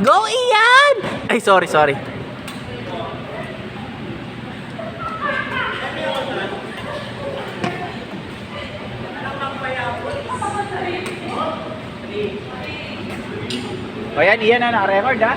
Go, Ian! Ay, sorry, sorry. O yan, Ian na naka-record ha.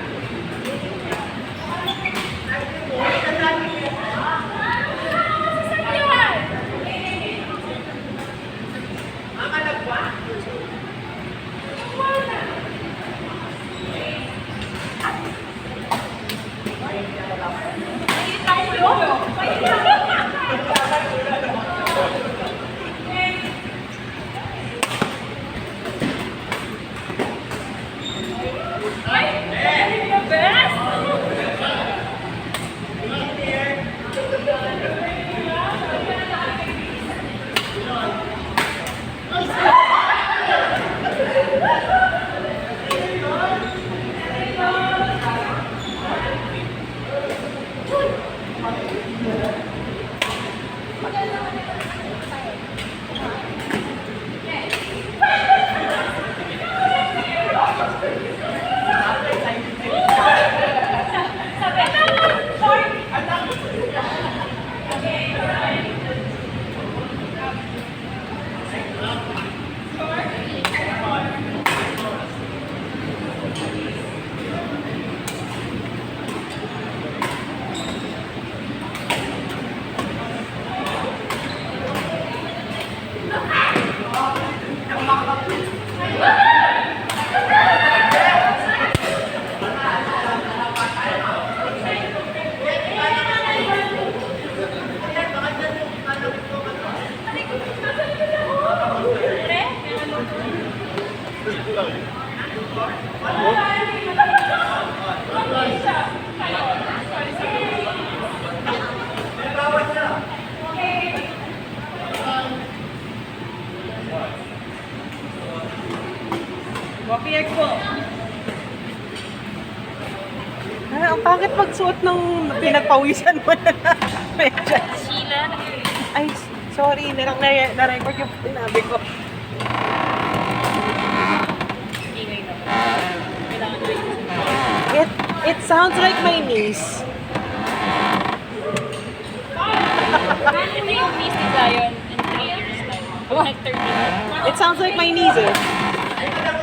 Wapiyak po. Ang pangit magsuot ng pinagpawisan mo na medyo. Sheila. Ay, sorry, na-record yung sinabi ko. Ingay naman. Kailangan ko yung It sounds like my niece. Ito yung niece ni Zion in 3 years time. Like 13. It sounds like my niece eh.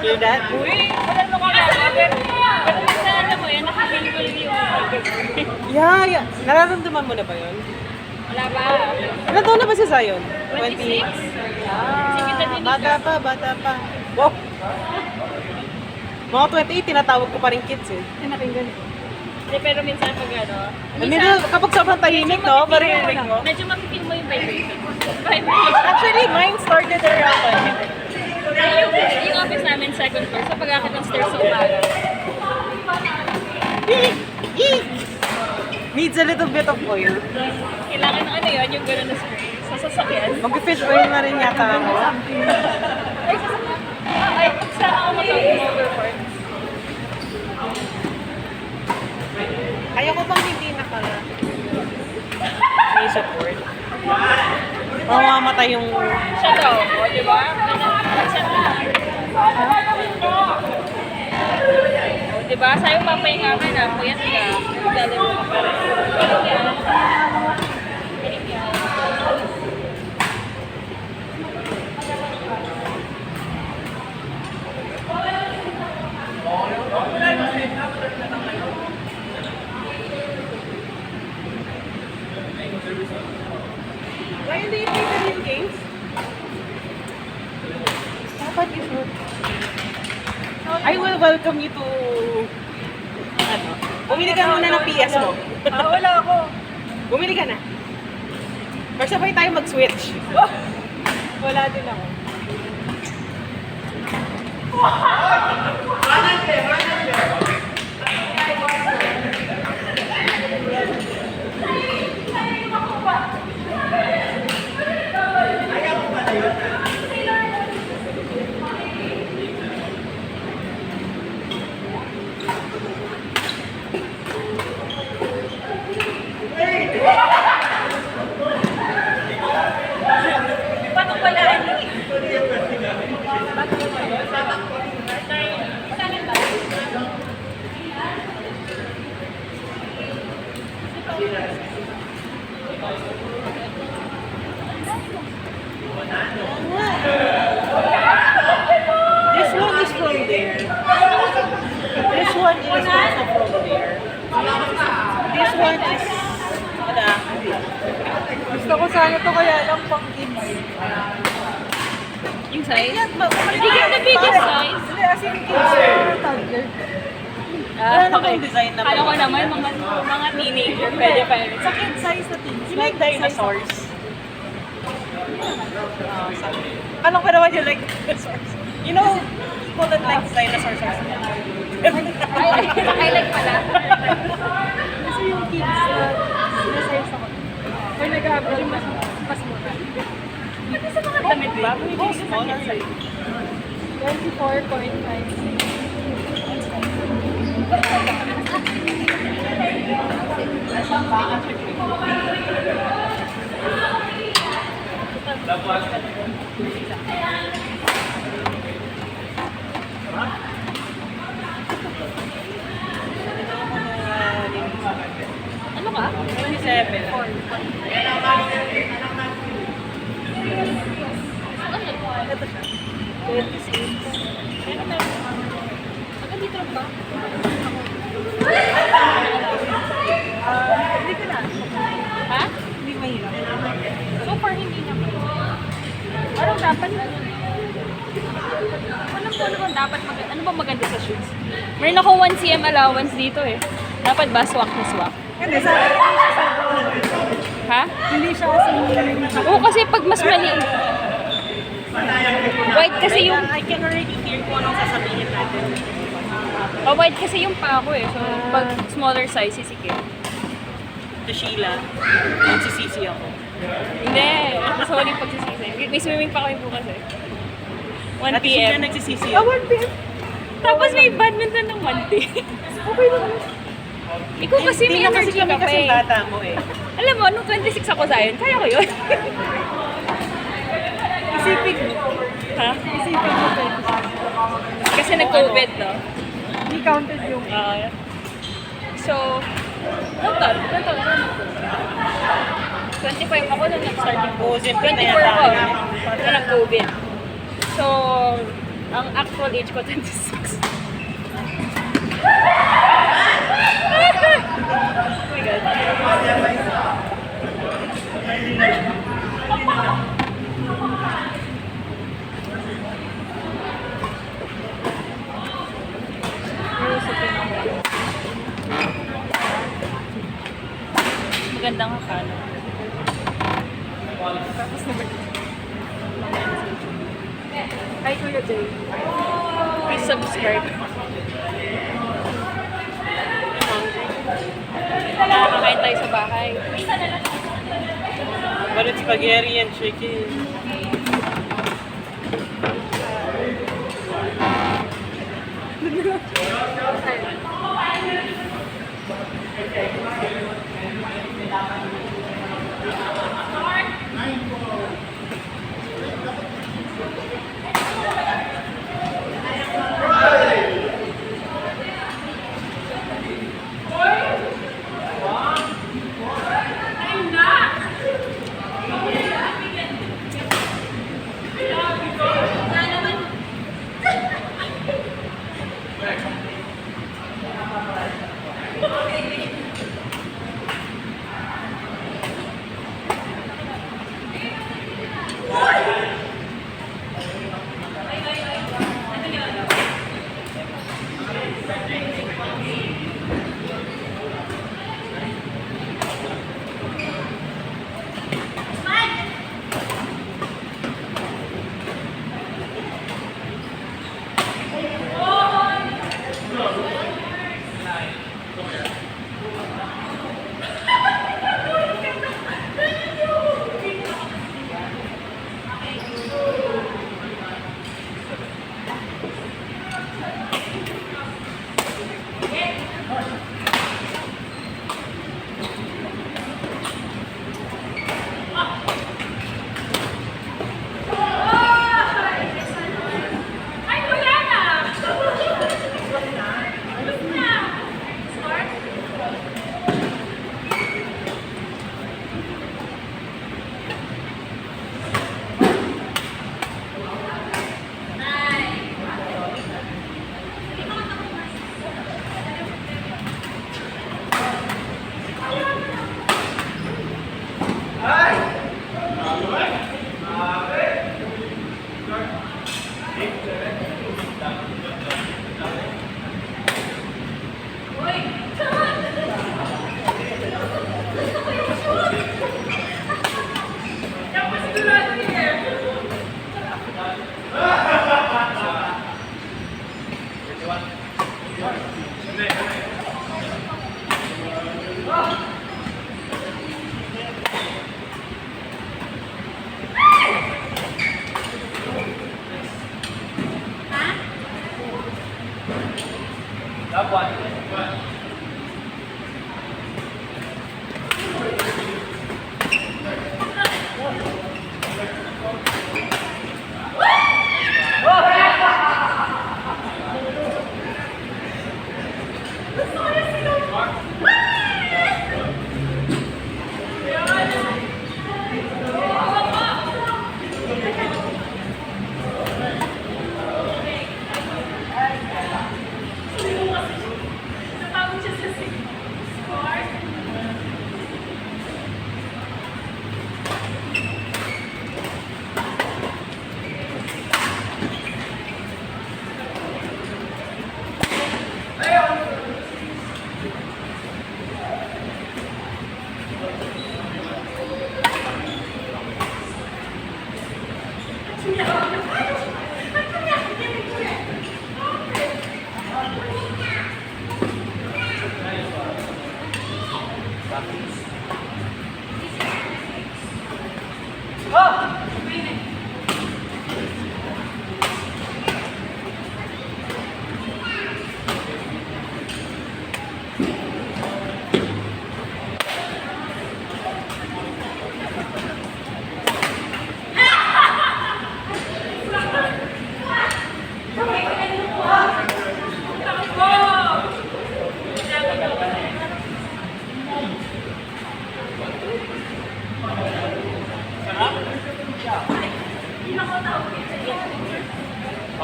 Hear that? Uy! Wala naman ka pero minsan alam mo yan, nakapinful yung microphone. Yeah. Nararamdaman mo na ba yun? Wala ba? Ilan taon na ba si Zion? 26? Bata pa. Wow! Mga 28, tinatawag ko pa rin kids eh. Tinakinggan. Hindi, pero minsan pag ano, Kapag sobrang tahimik, no? Maririnig mo. medyo mapipil mo yung vibration. Actually, mine started around Yung office namin, second floor, sa pag-akit ng stairs sa umaga. Needs a little bit of oil. Kailangan ng ano yun, yung gano'n na spray. Sa sasakyan. Mag-fish oil na rin yata ako. Ay, sasakyan. Ay, sa ako mag-motorboard. Ayoko bang hindi nakala. May support. Mamamatay yung... Siya daw, o, di ba? Siya na. O, di ba? Sa'yo papahinga ka na. Kuya ka. Dali mo ka pa rin. Ryan, do you play the real games? Dapat you should. I will welcome you to... Ano? Bumili ka muna ng PS mo. Wala ako. Bumili ka na. Magsabay tayo mag-switch. Wala din ako. Paano pala? one is, wala. Gusto ko sana to kaya lang pang kids. Yung size? Yan, Hindi ka the biggest size. Hindi, as in kids or toddler. Wala namang design na Kala ko naman, mga teenager, pwede pa yun. Sa kid size na things. You like dinosaurs? Alam ko naman you like dinosaurs. You know, people that like dinosaurs are I like pala. Kasi yung kids na size ako. Or nag-abroad mas mura. Pati sa mga damit ba? Oh, smaller size. 24.5. Ano ka? 27. Ito siya. 26. Ano meron? Hanggang dito lang ba? Hindi ko na. Ha? Hindi mahirap. So far, hindi naman. Anong dapat? Ano bang dapat maganda? Ano bang maganda sa shoes? Meron ako 1 cm allowance dito eh. Dapat ba swak na swak? Hindi, sa akin hindi siya sobrang. Ha? Hindi siya kasi Oo, kasi pag mas mali. Wide kasi yung... I can already hear kung anong sasabihin natin. Wide kasi yung pa ako eh. So, pag smaller size, sisikip. To Sheila, nagsisisi ako. Hindi. Mas wala yung pagsisisi. May swimming pa kami bukas eh. 1 At Sheila p.m. nagsisisi Ah, ako. 1 p.m. Tapos may badminton ng 1 p.m. Okay naman. Ikaw kasi may Hindi na kasi energy kami ka pa kasing eh. bata mo eh. Alam mo, nung 26 ako sa'yo, kaya ko yun. Isipin mo. Ha? Isipin mo 26. Kasi nag-COVID, no? Hindi counted yung So, ganito, 25 ako nung nag-start yung Oo, siyempre 24 nayata ako na. nung nag-COVID. So, ang actual age ko, 26. Oh my God. Magandang akala. tapos na Hi, Kuya Jay. Please subscribe. Nakakain tayo sa bahay. But spaghetti and chicken.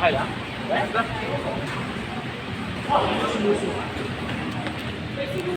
Okay lang?